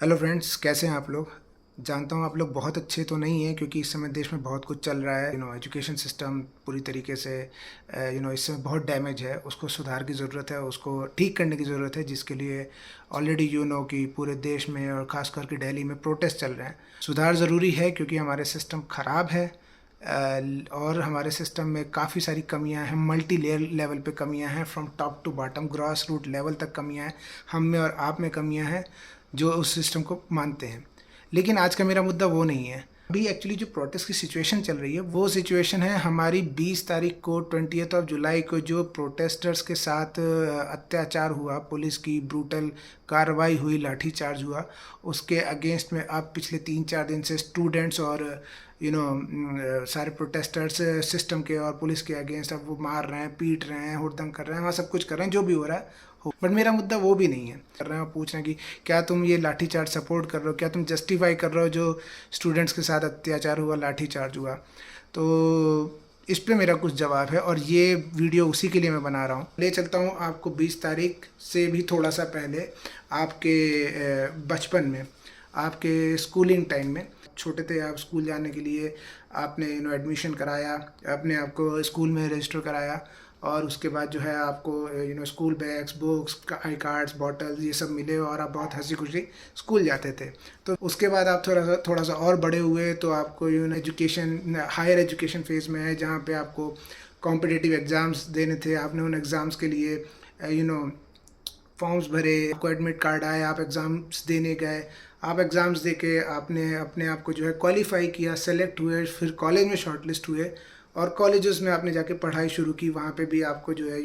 Hello friends, कैसे हैं आप लोग। जानता हूँ आप लोग बहुत अच्छे तो नहीं हैं, क्योंकि इस समय देश में बहुत कुछ चल रहा है। एजुकेशन सिस्टम पूरी तरीके से इस समय बहुत डैमेज है। उसको सुधार की ज़रूरत है, उसको ठीक करने की ज़रूरत है, जिसके लिए ऑलरेडी कि पूरे देश में और ख़ास करके दिल्ली में प्रोटेस्ट चल रहे हैं। सुधार ज़रूरी है क्योंकि हमारे सिस्टम ख़राब है। और हमारे सिस्टम में काफ़ी सारी कमियां हैं, मल्टी लेयर लेवल पे कमियां हैं, from top to bottom grass root level तक कमियां हैं। हम में और आप में कमियां हैं जो उस सिस्टम को मानते हैं। लेकिन आज का मेरा मुद्दा वो नहीं है। अभी एक्चुअली जो प्रोटेस्ट की सिचुएशन चल रही है वो सिचुएशन है हमारी 20 तारीख को 20 जुलाई को जो प्रोटेस्टर्स के साथ अत्याचार हुआ, पुलिस की ब्रूटल कार्रवाई हुई, लाठीचार्ज हुआ। उसके अगेंस्ट में अब पिछले 3-4 दिन से स्टूडेंट्स और सारे प्रोटेस्टर्स सिस्टम के और पुलिस के अगेंस्ट अब वो मार रहे हैं, पीट रहे हैं, हुड़दंग कर रहे हैं, वहाँ सब कुछ कर रहे हैं, जो भी हो रहा है हो। बट मेरा मुद्दा वो भी नहीं है। कर रहे हैं, पूछ रहे हैं कि क्या तुम ये लाठीचार्ज सपोर्ट कर रहे हो, क्या तुम जस्टिफाई कर रहे हो जो स्टूडेंट्स के साथ अत्याचार हुआ, लाठीचार्ज हुआ। तो इस पे मेरा कुछ जवाब है और ये वीडियो उसी के लिए मैं बना रहा हूँ। ले चलता हूँ आपको 20 तारीख से भी थोड़ा सा पहले, आपके बचपन में, आपके स्कूलिंग टाइम में। छोटे थे आप, स्कूल जाने के लिए आपने एडमिशन कराया, अपने आप को स्कूल में रजिस्टर कराया, और उसके बाद जो है आपको school bags, books, I cards, bottles, ये सब मिले और आप बहुत हंसी खुशी स्कूल जाते थे। तो उसके बाद आप थोड़ा सा और बड़े हुए तो आपको एजुकेशन, हायर एजुकेशन फेज़ में है, जहाँ पे आपको कॉम्पिटिटिव एग्ज़ाम्स देने थे। आपने उन एग्ज़ाम्स के लिए फॉर्म्स भरे, आपको एडमिट कार्ड आए, आप एग्ज़ाम्स देने गए। आप एग्ज़ाम्स दे के आपने अपने आप को जो है क्वालिफाई किया, सेलेक्ट हुए, फिर कॉलेज में शॉर्टलिस्ट हुए और कॉलेजेस में आपने जाके पढ़ाई शुरू की। वहाँ पे भी आपको जो है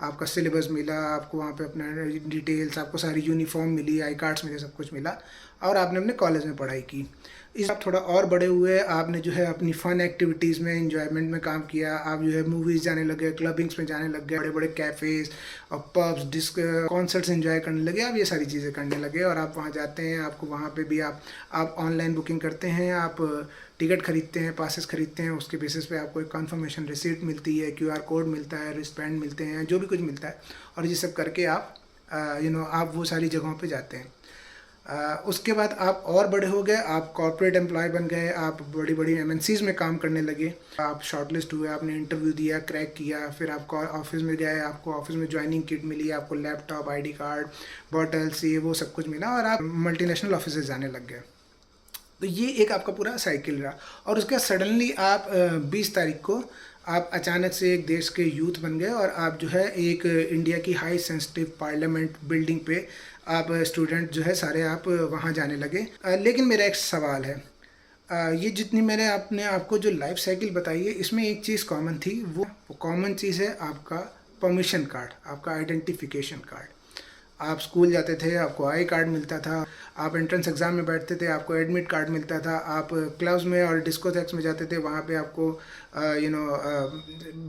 आपका सिलेबस मिला, आपको वहाँ पे अपना डिटेल्स, आपको सारी यूनिफॉर्म मिली, आई कार्ड्स मिले, सब कुछ मिला और आपने अपने कॉलेज में पढ़ाई की। इस आप थोड़ा और बड़े हुए, आपने जो है अपनी फ़न एक्टिविटीज़ में, इंजॉयमेंट में काम किया। आप जो है मूवीज़ जाने लगे, क्लबिंग्स में जाने लग गए, बड़े बड़े कैफ़ेज़ और पब्स, डिस्क, कॉन्सर्ट्स एंजॉय करने लगे। आप ये सारी चीज़ें करने लगे और आप वहाँ जाते हैं। आपको वहाँ पे भी आप ऑनलाइन बुकिंग करते हैं, आप टिकट खरीदते हैं, पासेस खरीदते हैं। उसके बेसिस पे आपको एक कन्फर्मेशन रिसीट मिलती है, क्यूआर कोड मिलता है, रिस्टबैंड मिलते हैं, जो भी कुछ मिलता है। और ये सब करके आप आप वो सारी जगहों पे जाते हैं। उसके बाद आप और बड़े हो गए, आप कॉर्पोरेट एम्प्लॉय बन गए, आप बड़ी बड़ी एमएनसीज में काम करने लगे। आप शॉर्टलिस्ट हुए, आपने इंटरव्यू दिया, क्रैक किया, फिर आप ऑफिस में गए, आपको ऑफिस में ज्वाइनिंग किट मिली, आपको लैपटॉप, आईडी कार्ड, बॉटल्स, ये वो सब कुछ मिला और आप मल्टीनेशनल ऑफिस जाने लग गए। तो ये एक आपका पूरा साइकिल रहा। और उसके बाद सडनली आप 20 तारीख को आप अचानक से एक देश के यूथ बन गए और आप जो है एक इंडिया की हाई सेंसिटिव पार्लियामेंट बिल्डिंग पे आप स्टूडेंट जो है सारे आप वहाँ जाने लगे। लेकिन मेरा एक सवाल है। ये जितनी मैंने आपने आपको जो लाइफ साइकिल बताई है, इसमें एक चीज़ कॉमन थी। वो कॉमन चीज़ है आपका परमिशन कार्ड, आपका आइडेंटिफिकेशन कार्ड। आप स्कूल जाते थे, आपको आई कार्ड मिलता था। आप एंट्रेंस एग्ज़ाम में बैठते थे, आपको एडमिट कार्ड मिलता था। आप क्लब्स में और डिस्कोथेक्स में जाते थे, वहाँ पे आपको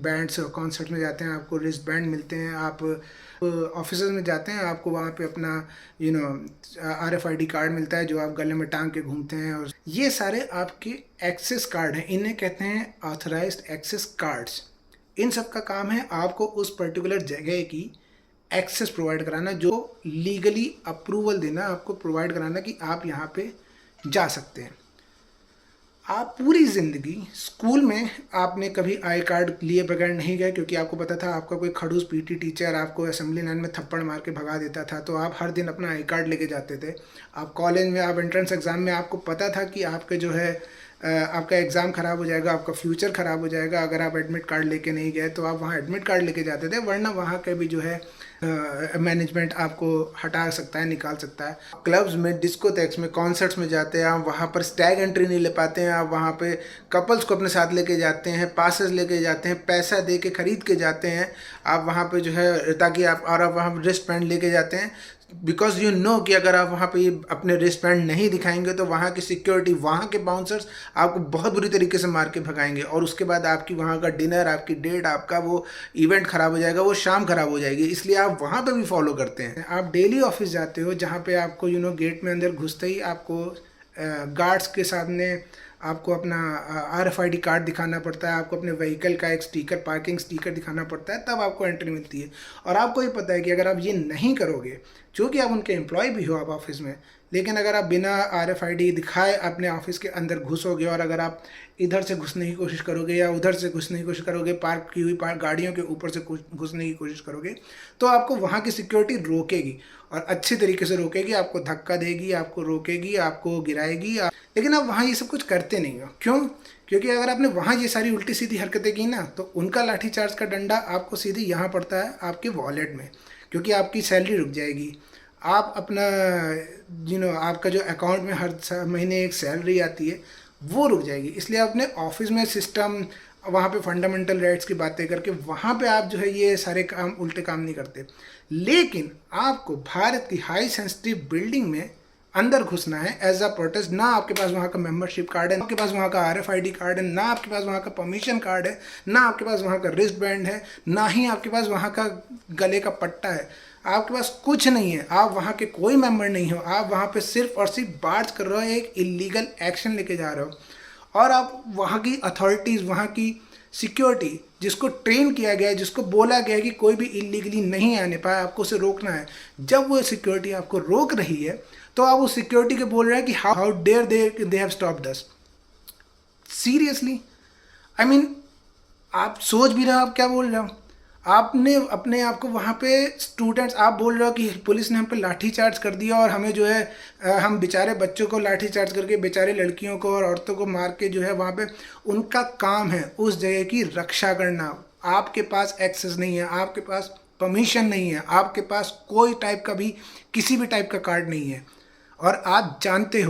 बैंड्स और कॉन्सर्ट में जाते हैं, आपको रिस्ट बैंड मिलते हैं। आप ऑफिस में जाते हैं, आपको वहाँ पे अपना RFID कार्ड मिलता है, जो आप गले में टांग के घूमते हैं। और ये सारे आपके एक्सेस कार्ड हैं, इन्हें कहते हैं ऑथराइज्ड एक्सेस कार्ड्स। इन सब का काम है आपको उस पर्टिकुलर जगह की एक्सेस प्रोवाइड कराना, जो लीगली अप्रूवल देना, आपको प्रोवाइड कराना कि आप यहाँ पे जा सकते हैं। आप पूरी ज़िंदगी स्कूल में आपने कभी आई कार्ड लिए बगैर नहीं गए, क्योंकि आपको पता था आपका कोई खड़ूस PT टीचर आपको असेंबली लाइन में थप्पड़ मार के भगा देता था। तो आप हर दिन अपना आई कार्ड लेके जाते थे। आप कॉलेज में, आप एंट्रेंस एग्ज़ाम में, आपको पता था कि आपके जो है आपका एग्ज़ाम ख़राब हो जाएगा, आपका फ्यूचर ख़राब हो जाएगा अगर आप एडमिट कार्ड लेके नहीं गए। तो आप वहाँ एडमिट कार्ड लेके जाते थे, वरना वहाँ के भी जो है मैनेजमेंट आपको हटा सकता है, निकाल सकता है। क्लब्स में, डिस्कोथेक्स में, कॉन्सर्ट्स में जाते हैं आप, वहाँ पर स्टैग एंट्री नहीं ले पाते हैं। आप वहाँ पे कपल्स को अपने साथ लेके जाते हैं, पासेस लेके जाते हैं, पैसा दे के ख़रीद के जाते हैं आप वहाँ पे जो है, ताकि आप, और आप वहाँ रिस्ट बैंड लेके जाते हैं। बिकॉज कि अगर आप वहाँ पे अपने रिस्ट बैंड नहीं दिखाएंगे तो वहाँ की सिक्योरिटी, वहाँ के बाउंसर्स आपको बहुत बुरी तरीके से मार के भगाएंगे और उसके बाद आपकी वहाँ का डिनर, आपकी डेट, आपका वो इवेंट ख़राब हो जाएगा, वो शाम ख़राब हो जाएगी। इसलिए आप वहाँ पे भी फॉलो करते हैं। आप डेली ऑफिस जाते हो, जहाँ पे आपको गेट में अंदर घुसते ही आपको गार्ड्स के सामने आपको अपना RFID कार्ड दिखाना पड़ता है, आपको अपने व्हीकल का एक स्टिकर, पार्किंग स्टिकर दिखाना पड़ता है, तब आपको एंट्री मिलती है। और आपको ये पता है कि अगर आप ये नहीं करोगे, चूँकि आप उनके एम्प्लॉय भी हो आप ऑफिस में, लेकिन अगर आप बिना RFID दिखाए अपने ऑफिस के अंदर घुसोगे और अगर आप इधर से घुसने की कोशिश करोगे या उधर से घुसने की कोशिश करोगे, पार्क की हुई गाड़ियों के ऊपर से घुसने की कोशिश करोगे, तो आपको वहाँ की सिक्योरिटी रोकेगी और अच्छी तरीके से रोकेगी, आपको धक्का देगी, आपको रोकेगी, आपको गिराएगी। लेकिन आप वहाँ ये सब कुछ करते नहीं हो। क्यों? क्योंकि अगर आपने वहाँ ये सारी उल्टी सीधी हरकतें की ना, तो उनका लाठीचार्ज का डंडा आपको सीधे यहाँ पड़ता है आपके वॉलेट में, क्योंकि आपकी सैलरी रुक जाएगी। आप अपना आपका जो अकाउंट में हर महीने एक सैलरी आती है वो रुक जाएगी। इसलिए अपने ऑफिस में सिस्टम, वहाँ पे फंडामेंटल राइट्स की बातें करके वहाँ पे आप जो है ये सारे काम, उल्टे काम नहीं करते। लेकिन आपको भारत की हाई सेंसिटिव बिल्डिंग में अंदर घुसना है एज अ प्रोटेस्ट। ना आपके पास वहाँ का मेंबरशिप कार्ड है, ना आपके पास वहाँ का RFID कार्ड है, ना आपके पास वहाँ का परमिशन कार्ड है, ना आपके पास वहाँ का रिस्ट बैंड है, ना ही आपके पास वहाँ का गले का पट्टा है। आपके पास कुछ नहीं है, आप वहाँ के कोई मेंबर नहीं हो। आप वहाँ पे सिर्फ और सिर्फ बार्ज कर रहे हो, एक इलीगल एक्शन लेके जा रहे हो। और आप वहाँ की अथॉरिटीज़, वहाँ की सिक्योरिटी, जिसको ट्रेन किया गया है, जिसको बोला गया है कि कोई भी इलीगली नहीं आने पाए, आपको उसे रोकना है, जब वो सिक्योरिटी आपको रोक रही है तो आप उस सिक्योरिटी के बोल रहे हैं कि how dare they have stopped us. Seriously, I mean, आप सोच भी रहे हो आप क्या बोल रहे हो। आपने अपने आप को वहाँ पे स्टूडेंट्स, आप बोल रहे हो कि पुलिस ने हम पे लाठी चार्ज कर दिया और हमें जो है हम बेचारे बच्चों को लाठी चार्ज करके, बेचारे लड़कियों को और औरतों को मार के जो है वहाँ पे उनका काम है उस जगह की रक्षा करना। आपके पास एक्सेस नहीं है, आपके पास परमिशन नहीं है, आपके पास कोई टाइप का भी, किसी भी टाइप का कार्ड नहीं है। और आप जानते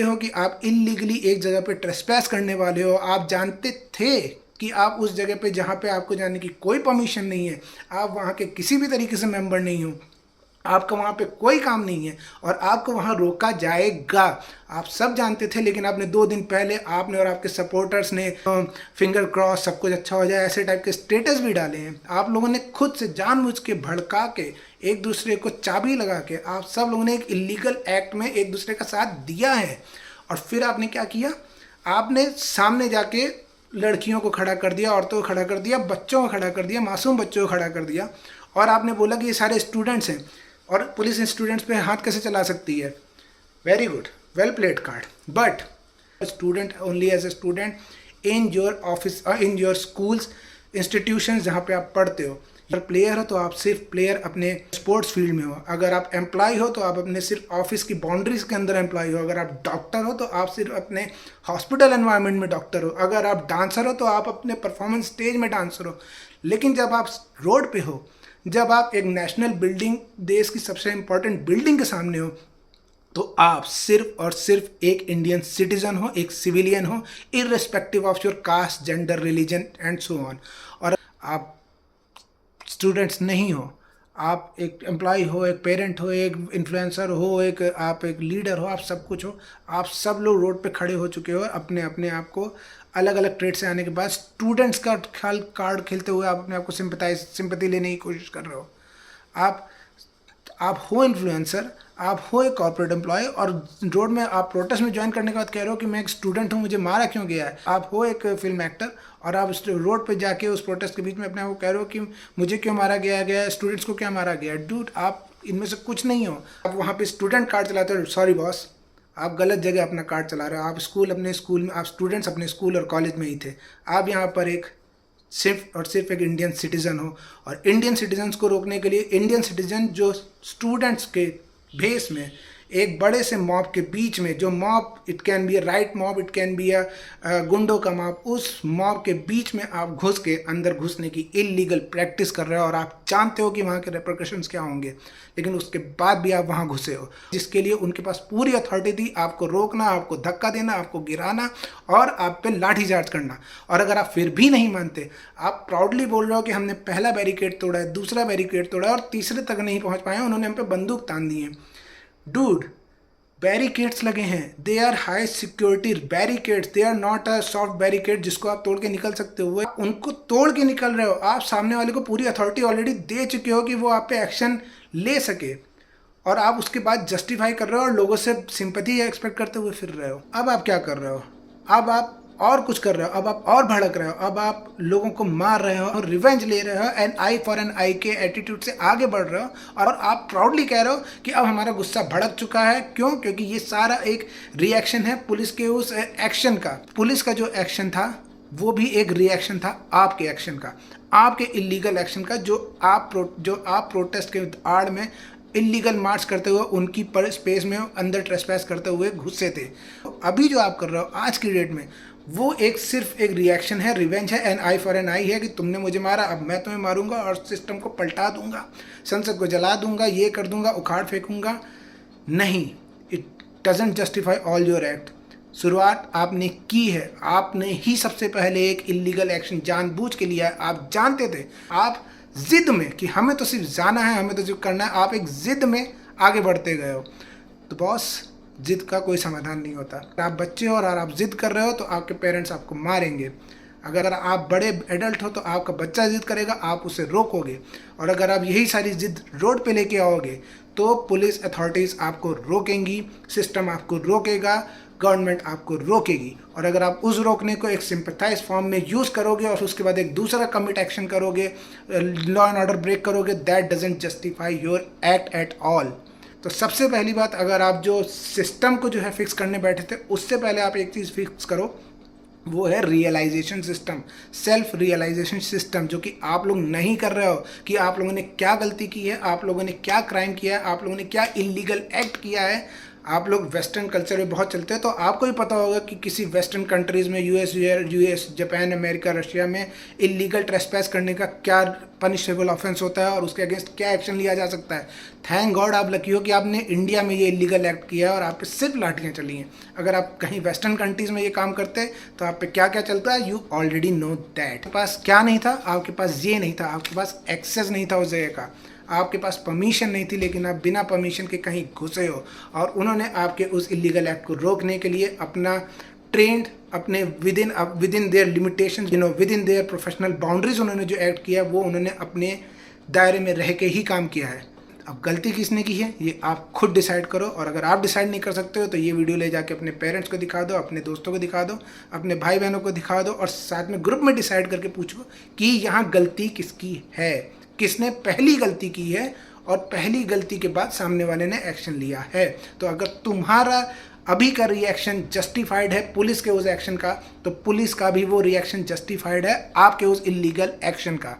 हो कि आप इलीगली एक जगह पे ट्रेसपैस करने वाले हो। आप जानते थे कि आप उस जगह पे जहाँ पे आपको जाने की कोई परमिशन नहीं है, आप वहाँ के किसी भी तरीके से मेंबर नहीं हो, आपका वहाँ पे कोई काम नहीं है और आपको वहाँ रोका जाएगा। आप सब जानते थे, लेकिन आपने 2 दिन पहले आपने और आपके सपोर्टर्स ने फिंगर क्रॉस, सब कुछ अच्छा हो जाए, ऐसे टाइप के स्टेटस भी डाले हैं। आप लोगों ने खुद से जानबूझ के भड़का के, एक दूसरे को चाबी लगा के, आप सब लोगों ने एक इलीगल एक्ट में एक दूसरे का साथ दिया है। और फिर आपने क्या किया? आपने सामने जाके लड़कियों को खड़ा कर दिया, औरतों को खड़ा कर दिया, बच्चों को खड़ा कर दिया, मासूम बच्चों को खड़ा कर दिया, और आपने बोला कि ये सारे स्टूडेंट्स हैं और पुलिस इन स्टूडेंट्स पे हाथ कैसे चला सकती है। Very good, well played card. But student only as a student in your office, in your schools, institutions जहाँ पे आप पढ़ते हो। अगर प्लेयर हो तो आप सिर्फ प्लेयर अपने स्पोर्ट्स फील्ड में हो। अगर आप एम्प्लॉय हो तो आप अपने सिर्फ ऑफिस की बाउंड्रीज के अंदर एम्प्लॉय हो। अगर आप डॉक्टर हो तो आप सिर्फ अपने हॉस्पिटल एनवायरनमेंट में डॉक्टर हो। अगर आप डांसर हो तो आप अपने परफॉर्मेंस स्टेज में डांसर हो। लेकिन जब आप रोड पे हो, जब आप एक नेशनल बिल्डिंग, देश की सबसे इंपॉर्टेंट बिल्डिंग के सामने हो, तो आप सिर्फ और सिर्फ एक इंडियन सिटीजन हो, एक सिविलियन हो, irrespective of your cast, gender, religion and so on. और आप स्टूडेंट्स नहीं हो, आप एक एम्प्लॉय हो, एक पेरेंट हो, एक इन्फ्लुएंसर हो, आप एक लीडर हो, आप सब कुछ हो। आप सब लोग रोड पे खड़े हो चुके हो अपने अपने आप को अलग अलग ट्रेड से आने के बाद स्टूडेंट्स का कार्ड खेलते हुए आप अपने आप को सिंपैथी लेने की कोशिश कर रहे हो। आप हो इन्फ्लुएंसर, आप हो एक कॉर्पोरेट एम्प्लॉय, और रोड में आप प्रोटेस्ट में ज्वाइन करने के बाद कह रहे हो कि मैं एक स्टूडेंट हूँ, मुझे मारा क्यों गया है। आप हो एक फिल्म एक्टर और आप रोड पे जाके उस प्रोटेस्ट के बीच में अपने आप को कह रहे हो कि मुझे क्यों मारा गया, स्टूडेंट्स को क्या मारा गया। डूड, आप इनमें से कुछ नहीं हो। आप वहाँ पे स्टूडेंट कार्ड चलाते हो, सॉरी बॉस, आप गलत जगह अपना कार्ड चला रहे हो। आप अपने स्कूल में, आप स्टूडेंट्स अपने स्कूल और कॉलेज में ही थे। आप यहाँ पर एक सिर्फ और सिर्फ एक इंडियन सिटीज़न हो, और इंडियन सिटीजन्स को रोकने के लिए, इंडियन सिटीजन जो स्टूडेंट्स के भेस में एक बड़े से मॉब के बीच में, जो mob, it can be a right mob, it can be a गुंडों का मॉब, उस मॉब के बीच में आप घुस के अंदर घुसने की इलीगल प्रैक्टिस कर रहे हो। और आप जानते हो कि वहाँ के रेपरकशंस क्या होंगे, लेकिन उसके बाद भी आप वहाँ घुसे हो, जिसके लिए उनके पास पूरी अथॉरिटी थी आपको रोकना, आपको धक्का देना, आपको गिराना और आप पे लाठीचार्ज करना। और अगर आप फिर भी नहीं मानते, आप प्राउडली बोल रहे हो कि हमने पहला बैरिकेड तोड़ा है, दूसरा बैरिकेड तोड़ा है और तीसरे तक नहीं पहुँच पाए, उन्होंने हम पे बंदूक तान दी है। डूड, बैरिकेड्स लगे हैं, they are high security barricades, they are not a soft barricade जिसको आप तोड़ के निकल सकते हो। उनको तोड़ के निकल रहे हो। आप सामने वाले को पूरी अथॉरिटी ऑलरेडी दे चुके हो कि वो आप पे एक्शन ले सके, और आप उसके बाद जस्टिफाई कर रहे हो और लोगों से सिंपैथी एक्सपेक्ट करते हुए फिर रहे हो। अब आप क्या कर रहे हो? अब आप और कुछ कर रहे हो, अब आप और भड़क रहे हो, अब आप लोगों को मार रहे हो और रिवेंज ले रहे हो, एन आई फॉर एन आई के एटीट्यूड से आगे बढ़ रहे हो और आप प्राउडली कह रहे हो कि अब हमारा गुस्सा भड़क चुका है। क्यों? क्योंकि ये सारा एक रिएक्शन है पुलिस के उस एक्शन का। पुलिस का जो एक्शन था वो भी एक रिएक्शन था आपके एक्शन का, आपके इलीगल एक्शन का, जो आप प्रोटेस्ट के आड़ में इलीगल मार्च करते हुए उनकी पर स्पेस में अंदर ट्रेसपैस करते हुए घुसे थे। अभी जो आप कर रहे हो आज की डेट में, वो एक सिर्फ एक रिएक्शन है, रिवेंज है, एन आई फॉर एन आई है कि तुमने मुझे मारा, अब मैं तुम्हें मारूंगा और सिस्टम को पलटा दूंगा, संसद को जला दूंगा, ये कर दूंगा, उखाड़ फेंकूंगा। नहीं, it doesn't justify all your act. शुरुआत आपने की है, आपने ही सबसे पहले एक इलीगल एक्शन जानबूझ के लिया है। आप जानते थे, आप जिद में कि हमें तो सिर्फ जाना है, हमें तो सिर्फ करना है, आप एक जिद में आगे बढ़ते गए हो। तो बॉस, जिद का कोई समाधान नहीं होता। आप बच्चे हो और आप जिद कर रहे हो तो आपके पेरेंट्स आपको मारेंगे। अगर आप बड़े एडल्ट हो तो आपका बच्चा जिद करेगा, आप उसे रोकोगे। और अगर आप यही सारी जिद रोड पे लेके आओगे तो पुलिस अथॉरिटीज़ आपको रोकेंगी, सिस्टम आपको रोकेगा, गवर्नमेंट आपको रोकेगी। और अगर आप उस रोकने को एक सिंपथाइज फॉर्म में यूज़ करोगे और उसके बाद एक दूसरा कमिट एक्शन करोगे, लॉ एंड ऑर्डर ब्रेक करोगे, that doesn't justify your act at all. तो सबसे पहली बात, अगर आप जो सिस्टम को जो है फिक्स करने बैठे थे, उससे पहले आप एक चीज़ फिक्स करो, वो है realization system, self realization system, जो कि आप लोग नहीं कर रहे हो कि आप लोगों ने क्या गलती की है, आप लोगों ने क्या क्राइम किया है, आप लोगों ने क्या इलीगल एक्ट किया है। आप लोग वेस्टर्न कल्चर में बहुत चलते हैं, तो आपको ही पता होगा कि किसी वेस्टर्न कंट्रीज़ में यूएस, जापान, अमेरिका, रशिया में इलीगल ट्रेसपैस करने का क्या पनिशेबल ऑफेंस होता है और उसके अगेंस्ट क्या एक्शन लिया जा सकता है। थैंक गॉड आप लकी हो कि आपने इंडिया में ये इलीगल एक्ट किया है और आप पे सिर्फ लाठियाँ चली हैं। अगर आप कहीं वेस्टर्न कंट्रीज़ में ये काम करते तो आप पे क्या क्या चलता है, यू ऑलरेडी नो दैट। आपके पास क्या नहीं था? आपके पास ये नहीं था, आपके पास एक्सेस नहीं था उस जगह का, आपके पास परमिशन नहीं थी, लेकिन आप बिना परमिशन के कहीं घुसे हो और उन्होंने आपके उस इलीगल एक्ट को रोकने के लिए अपना ट्रेंड, अपने with in their limitation, with in their professional boundaries उन्होंने जो एक्ट किया वो उन्होंने अपने दायरे में रह के ही काम किया है। अब गलती किसने की है ये आप खुद डिसाइड करो। और अगर आप डिसाइड नहीं कर सकते हो तो ये वीडियो ले जाके अपने पेरेंट्स को दिखा दो, अपने दोस्तों को दिखा दो, अपने भाई बहनों को दिखा दो और साथ में ग्रुप में डिसाइड करके पूछो कि यहाँ गलती किसकी है, किसने पहली गलती की है और पहली गलती के बाद सामने वाले ने एक्शन लिया है। तो अगर तुम्हारा अभी का रिएक्शन जस्टिफाइड है पुलिस के उस एक्शन का, तो पुलिस का भी वो रिएक्शन जस्टिफाइड है आपके उस इलीगल एक्शन का।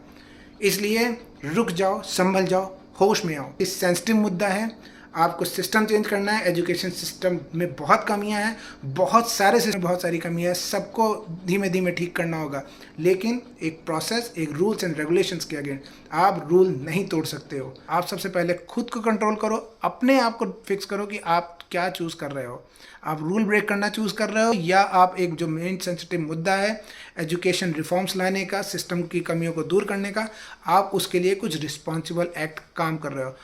इसलिए रुक जाओ, संभल जाओ, होश में आओ। इस सेंसिटिव मुद्दा है, आपको सिस्टम चेंज करना है। एजुकेशन सिस्टम में बहुत कमियां हैं, बहुत सारे सिस्टम में बहुत सारी कमियां हैं, सबको धीमे धीमे ठीक करना होगा। लेकिन एक प्रोसेस, एक रूल्स एंड रेगुलेशंस के अगेंस्ट आप रूल नहीं तोड़ सकते हो। आप सबसे पहले खुद को कंट्रोल करो, अपने आप को फिक्स करो कि आप क्या चूज़ कर रहे हो। आप रूल ब्रेक करना चूज़ कर रहे हो या आप एक जो मेन सेंसिटिव मुद्दा है एजुकेशन रिफॉर्म्स लाने का, सिस्टम की कमियों को दूर करने का, आप उसके लिए कुछ रिस्पॉन्सिबल एक्ट काम कर रहे हो।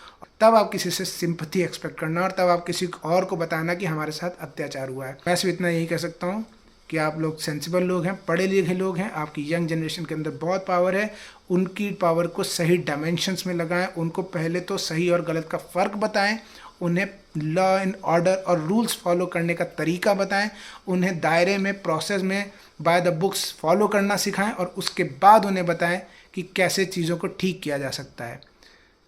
तब आप किसी से सिंपैथी एक्सपेक्ट करना और तब आप किसी और को बताना कि हमारे साथ अत्याचार हुआ है। मैं सिर्फ इतना यही कह सकता हूँ कि आप लोग सेंसिबल लोग हैं, पढ़े लिखे लोग हैं, आपकी यंग जनरेशन के अंदर बहुत पावर है। उनकी पावर को सही डायमेंशंस में लगाएं, उनको पहले तो सही और गलत का फ़र्क बताएं, उन्हें लॉ एंड ऑर्डर और रूल्स फॉलो करने का तरीका बताएं, उन्हें दायरे में, प्रोसेस में, बाय द बुक्स फॉलो करना सिखाएं और उसके बाद उन्हें बताएं कि कैसे चीज़ों को ठीक किया जा सकता है।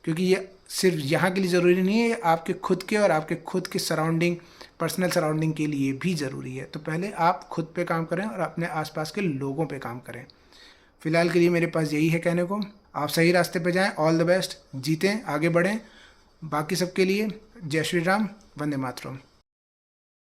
क्योंकि ये सिर्फ यहाँ के लिए ज़रूरी नहीं है, आपके खुद के और आपके खुद के सराउंडिंग, पर्सनल सराउंडिंग के लिए भी ज़रूरी है। तो पहले आप खुद पे काम करें और अपने आसपास के लोगों पे काम करें। फ़िलहाल के लिए मेरे पास यही है कहने को। आप सही रास्ते पे जाएं, ऑल द बेस्ट, जीतें, आगे बढ़ें। बाकी सबके लिए जय श्री राम, वंदे मातरम।